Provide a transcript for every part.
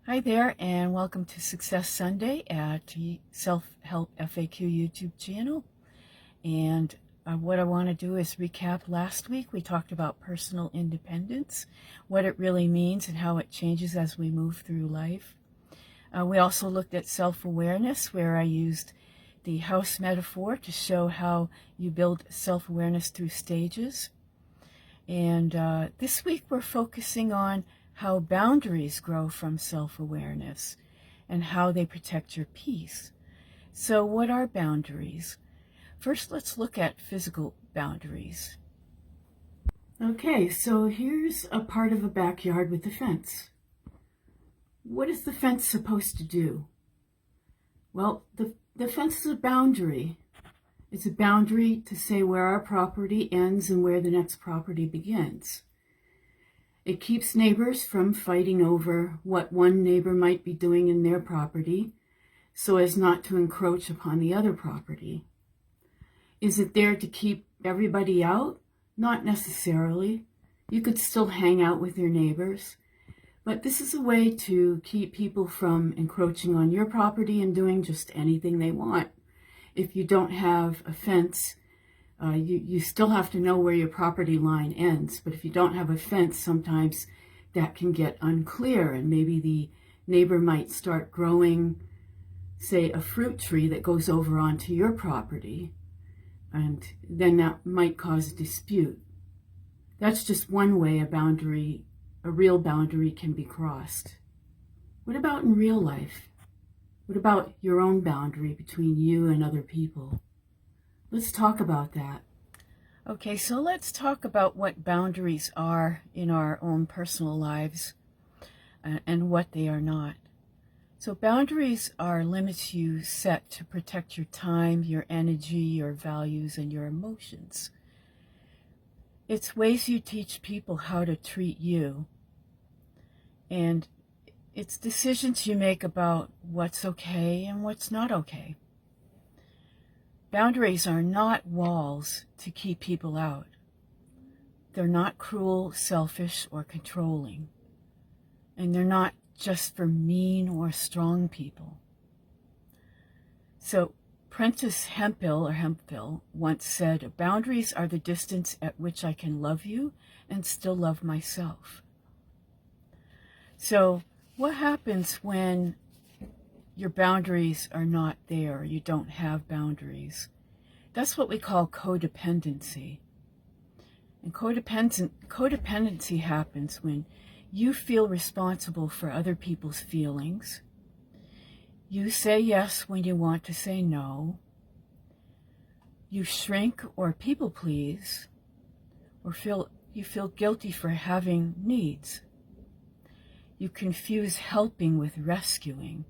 Hi there, and welcome to Success Sunday at the Self-Help FAQ YouTube channel. And what I want to do is recap last week. We talked about personal independence, what it really means and how it changes as we move through life. We also looked at self-awareness, where I used the house metaphor to show how you build self-awareness through stages. And this week we're focusing on how boundaries grow from self-awareness and how they protect your peace. So what are boundaries? First, let's look at physical boundaries. Okay, so here's a part of a backyard with a fence. What is the fence supposed to do? Well, the fence is a boundary. It's a boundary to say where our property ends and where the next property begins. It keeps neighbors from fighting over what one neighbor might be doing in their property so as not to encroach upon the other property. Is it there to keep everybody out? Not necessarily. You could still hang out with your neighbors, but this is a way to keep people from encroaching on your property and doing just anything they want. If you don't have a fence, you still have to know where your property line ends, but if you don't have a fence, sometimes that can get unclear, and maybe the neighbor might start growing, say, a fruit tree that goes over onto your property, and then that might cause a dispute. That's just one way a real boundary can be crossed. What about in real life? What about your own boundary between you and other people? Let's talk about that. Okay, so let's talk about what boundaries are in our own personal lives and what they are not. So boundaries are limits you set to protect your time, your energy, your values, and your emotions. It's ways you teach people how to treat you. And it's decisions you make about what's okay and what's not okay. Boundaries are not walls to keep people out. They're not cruel, selfish, or controlling. And they're not just for mean or strong people. So Prentice Hemphill once said, "Boundaries are the distance at which I can love you and still love myself." So what happens when your boundaries are not there, you don't have boundaries? That's what we call codependency. And codependency happens when you feel responsible for other people's feelings. You say yes when you want to say no. You shrink or people please, or you feel guilty for having needs. You confuse helping with rescuing,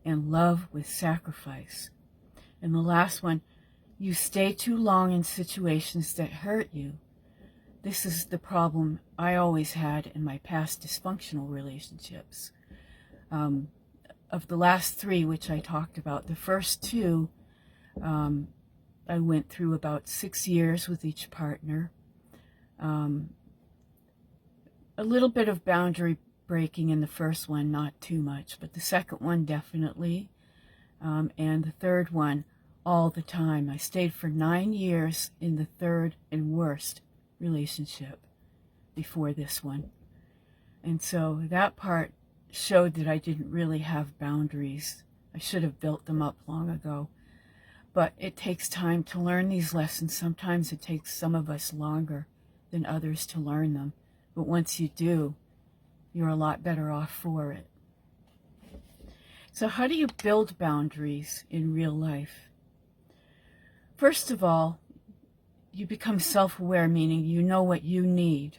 and love with sacrifice. And the last one, you stay too long in situations that hurt you. This is the problem I always had in my past dysfunctional relationships. Of the last three, which I talked about, the first two, I went through about 6 years with each partner. A little bit of boundary breaking in the first one, not too much, but the second one definitely, and the third one all the time. I stayed for 9 years in the third and worst relationship before this one. And so that part showed that I didn't really have boundaries. I should have built them up long ago. But it takes time to learn these lessons. Sometimes it takes some of us longer than others to learn them. But once you do, you're a lot better off for it. So how do you build boundaries in real life? First of all, you become self-aware, meaning you know what you need.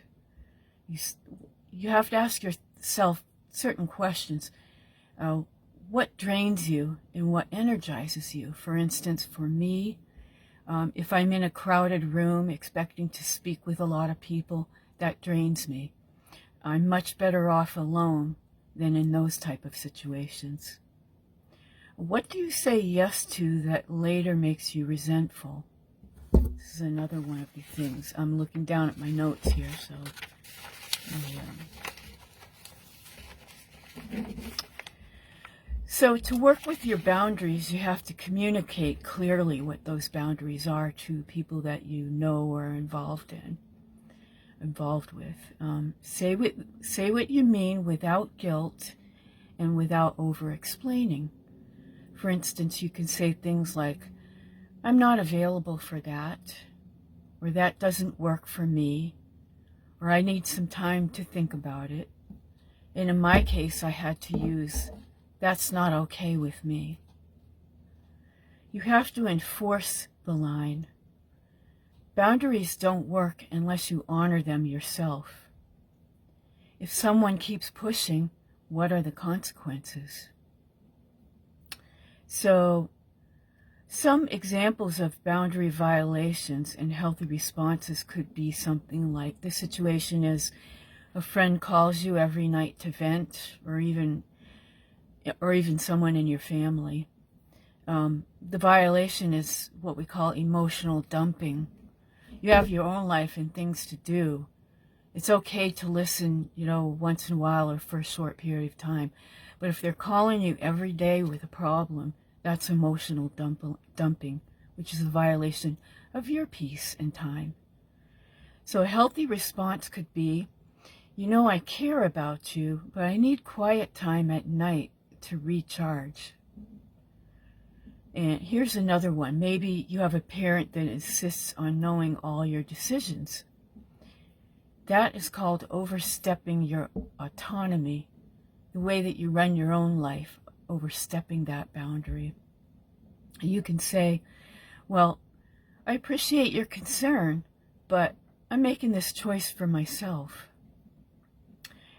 You have to ask yourself certain questions. What drains you and what energizes you? For instance, for me, if I'm in a crowded room expecting to speak with a lot of people, that drains me. I'm much better off alone than in those type of situations. What do you say yes to that later makes you resentful? This is another one of the things. I'm looking down at my notes here, so So to work with your boundaries, you have to communicate clearly what those boundaries are to people that you know or are involved with. Say what you mean without guilt and without over-explaining. For instance, you can say things like, "I'm not available for that," or "that doesn't work for me," or "I need some time to think about it." And in my case, I had to use, "That's not okay with me." You have to enforce the line. Boundaries don't work unless you honor them yourself. If someone keeps pushing, what are the consequences? So, some examples of boundary violations and healthy responses could be something like, the situation is a friend calls you every night to vent, or even someone in your family. The violation is what we call emotional dumping. You have your own life and things to do. It's okay to listen, once in a while or for a short period of time. But if they're calling you every day with a problem, that's emotional dumping, which is a violation of your peace and time. So a healthy response could be, I care about you, but I need quiet time at night to recharge. And here's another one. Maybe you have a parent that insists on knowing all your decisions. That is called overstepping your autonomy, the way that you run your own life, overstepping that boundary. You can say, "Well, I appreciate your concern, but I'm making this choice for myself."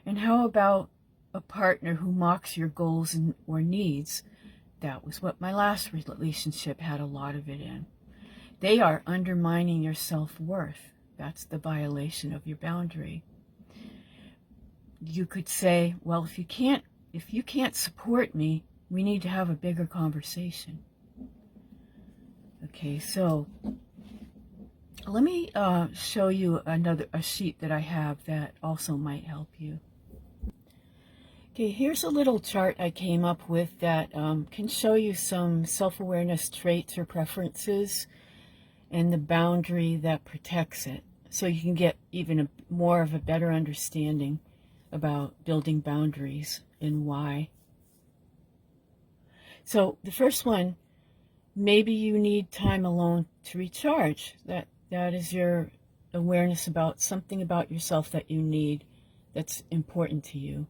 And how about a partner who mocks your goals or needs? That was what my last relationship had a lot of it in. They are undermining your self-worth. That's the violation of your boundary. You could say, "Well, if you can't support me, we need to have a bigger conversation." Okay, so let me show you a sheet that I have that also might help you. Okay, here's a little chart I came up with that can show you some self-awareness traits or preferences and the boundary that protects it, so you can get even more of a better understanding about building boundaries and why. So the first one, maybe you need time alone to recharge. That is your awareness about something about yourself that you need, that's important to you.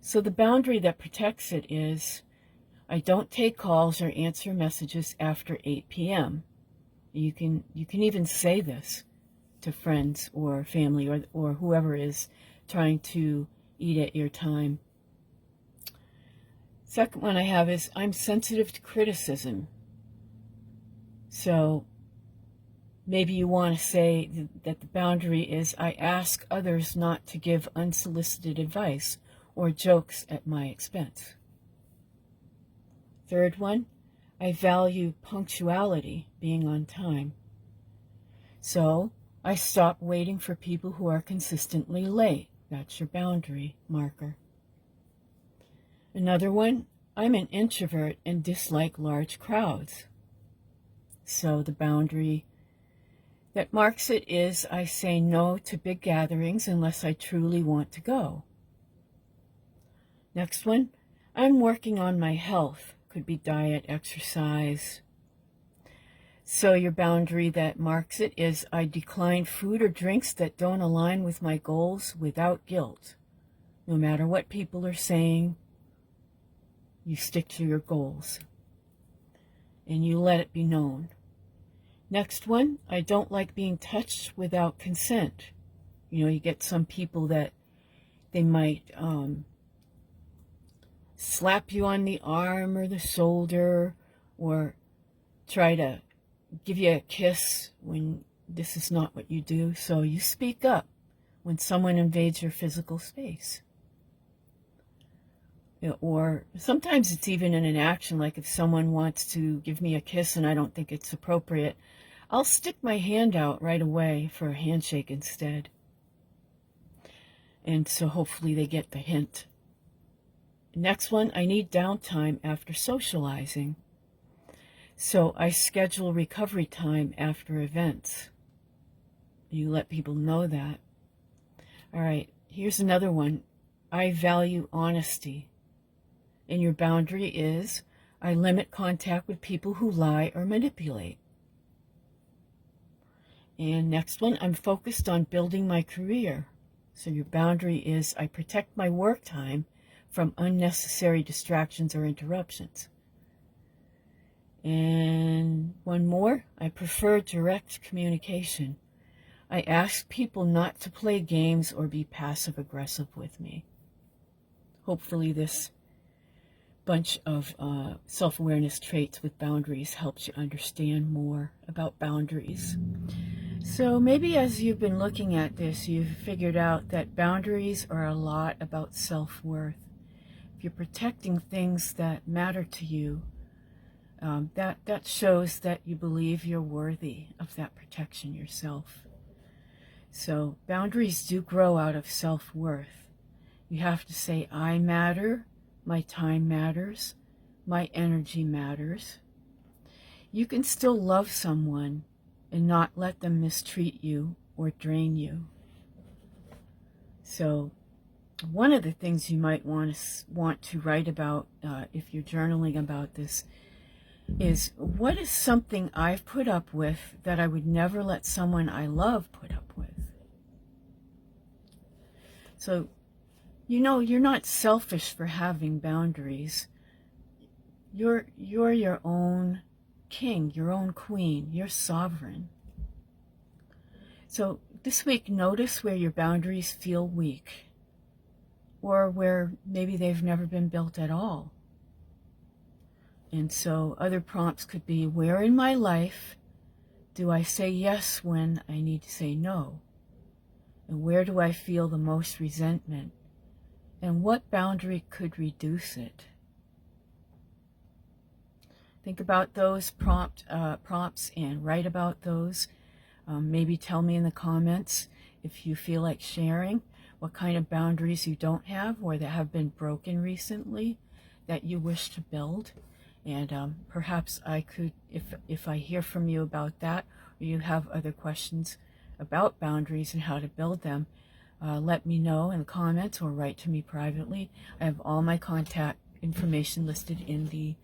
So the boundary that protects it is, I don't take calls or answer messages after 8 p.m. You can even say this to friends or family or whoever is trying to eat at your time. Second one I have is, I'm sensitive to criticism. So maybe you want to say that the boundary is, I ask others not to give unsolicited advice or jokes at my expense. Third one, I value punctuality, being on time. So I stop waiting for people who are consistently late. That's your boundary marker. Another one, I'm an introvert and dislike large crowds. So the boundary that marks it is, I say no to big gatherings unless I truly want to go. Next one, I'm working on my health. Could be diet, exercise. So your boundary that marks it is, I decline food or drinks that don't align with my goals without guilt. No matter what people are saying, you stick to your goals and you let it be known. Next one, I don't like being touched without consent. You get some people that they might slap you on the arm or the shoulder, or try to give you a kiss when this is not what you do. So you speak up when someone invades your physical space. Or sometimes it's even in an action, like if someone wants to give me a kiss and I don't think it's appropriate, I'll stick my hand out right away for a handshake instead. And so hopefully they get the hint. Next one, I need downtime after socializing. So I schedule recovery time after events. You let people know that. All right, here's another one. I value honesty. And your boundary is, I limit contact with people who lie or manipulate. And next one, I'm focused on building my career. So your boundary is, I protect my work time from unnecessary distractions or interruptions. And one more, I prefer direct communication. I ask people not to play games or be passive-aggressive with me. Hopefully this bunch of self-awareness traits with boundaries helps you understand more about boundaries. So maybe as you've been looking at this, you've figured out that boundaries are a lot about self-worth. If you're protecting things that matter to you, that shows that you believe you're worthy of that protection yourself. So boundaries do grow out of self-worth. You have to say, I matter, my time matters, my energy matters. You can still love someone and not let them mistreat you or drain you. So one of the things you might want to write about if you're journaling about this is, what is something I've put up with that I would never let someone I love put up with? So, you know, you're not selfish for having boundaries. You're your own king, your own queen, you're sovereign. So this week, notice where your boundaries feel weak, or where maybe they've never been built at all. And so other prompts could be, where in my life do I say yes when I need to say no? And where do I feel the most resentment? And what boundary could reduce it? Think about those prompts and write about those. Maybe tell me in the comments if you feel like sharing what kind of boundaries you don't have or that have been broken recently that you wish to build. And perhaps I could, if I hear from you about that, or you have other questions about boundaries and how to build them, let me know in the comments or write to me privately. I have all my contact information listed in the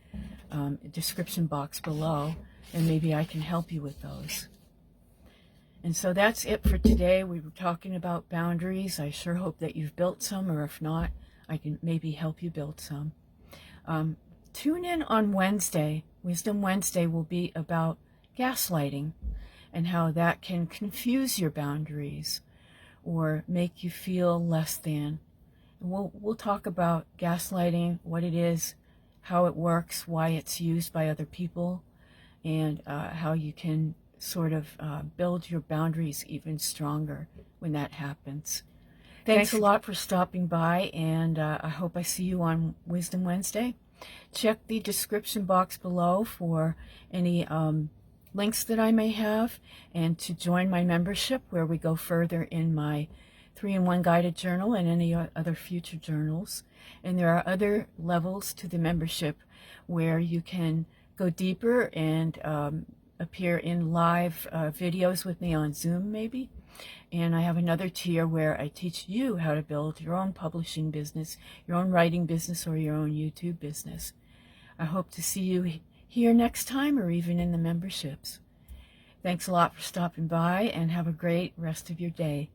description box below, and maybe I can help you with those. And so that's it for today. We were talking about boundaries. I sure hope that you've built some, or if not, I can maybe help you build some. Tune in on Wednesday. Wisdom Wednesday will be about gaslighting and how that can confuse your boundaries or make you feel less than. We'll talk about gaslighting, what it is, how it works, why it's used by other people, and how you can sort of build your boundaries even stronger when that happens. Thanks a lot for stopping by, and I hope I see you on Wisdom Wednesday. Check the description box below for any links that I may have, and to join my membership where we go further in my 3-in-1 guided journal and any other future journals. And there are other levels to the membership where you can go deeper and appear in live videos with me on Zoom maybe. And I have another tier where I teach you how to build your own publishing business, your own writing business, or your own YouTube business. I hope to see you here next time, or even in the memberships. Thanks a lot for stopping by, and have a great rest of your day.